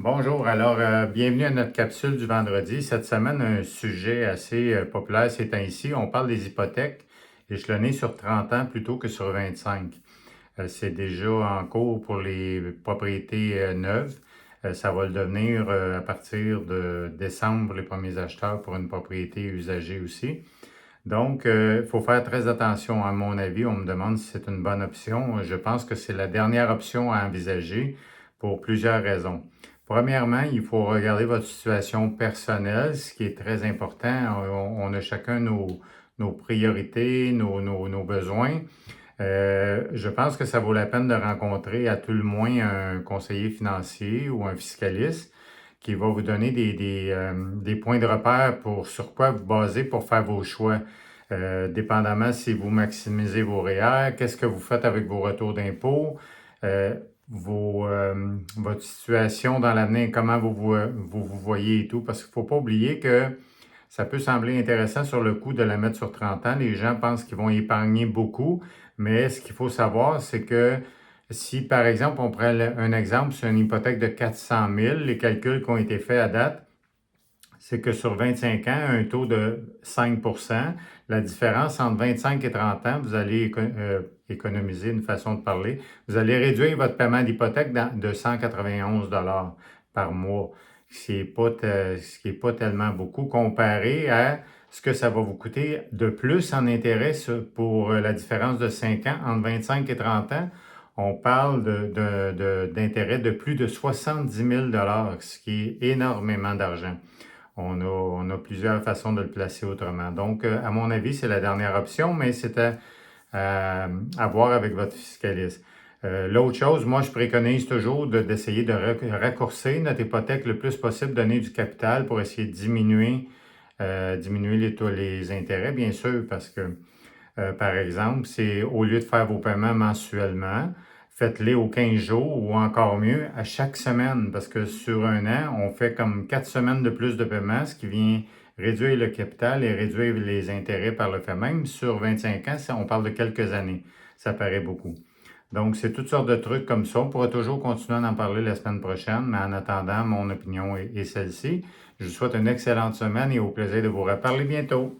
Bonjour, bienvenue à notre capsule du vendredi. Cette semaine, un sujet assez populaire ces temps-ci. On parle des hypothèques échelonnées sur 30 ans plutôt que sur 25. C'est déjà en cours pour les propriétés neuves. Ça va le devenir à partir de décembre pour les premiers acheteurs pour une propriété usagée aussi. Donc, il faut faire très attention. À mon avis, on me demande si c'est une bonne option. Je pense que c'est la dernière option à envisager pour plusieurs raisons. Premièrement, il faut regarder votre situation personnelle, ce qui est très important. On a chacun nos priorités, nos besoins. Je pense que ça vaut la peine de rencontrer à tout le moins un conseiller financier ou un fiscaliste qui va vous donner des points de repère sur quoi vous baser pour faire vos choix. Dépendamment si vous maximisez vos REER, qu'est-ce que vous faites avec vos retours d'impôts, euh, votre situation dans l'avenir, comment vous voyez et tout, parce qu'il ne faut pas oublier que ça peut sembler intéressant sur le coup de la mettre sur 30 ans. Les gens pensent qu'ils vont épargner beaucoup, mais ce qu'il faut savoir, c'est que si, par exemple, on prend un exemple sur une hypothèque de 400 000, les calculs qui ont été faits à date, c'est que sur 25 ans, un taux de 5 la différence entre 25 et 30 ans, vous allez économiser une façon de parler, vous allez réduire votre paiement d'hypothèque de 191 par mois, ce qui est pas tellement beaucoup comparé à ce que ça va vous coûter de plus en intérêt pour la différence de 5 ans entre 25 et 30 ans. On parle d'intérêt de plus de 70 000 ce qui est énormément d'argent. On a plusieurs façons de le placer autrement. Donc, à mon avis, c'est la dernière option, mais c'est à voir avec votre fiscaliste. L'autre chose, moi, je préconise toujours d'essayer de raccourcir notre hypothèque le plus possible, donner du capital pour essayer de diminuer les intérêts, bien sûr, parce que, par exemple, c'est au lieu de faire vos paiements mensuellement, faites-les aux 15 jours ou encore mieux à chaque semaine, parce que sur un an, on fait comme 4 semaines de plus de paiement, ce qui vient réduire le capital et réduire les intérêts par le fait même. Sur 25 ans, on parle de quelques années. Ça paraît beaucoup. Donc, c'est toutes sortes de trucs comme ça. On pourra toujours continuer à en parler la semaine prochaine, mais en attendant, mon opinion est celle-ci. Je vous souhaite une excellente semaine et au plaisir de vous reparler bientôt.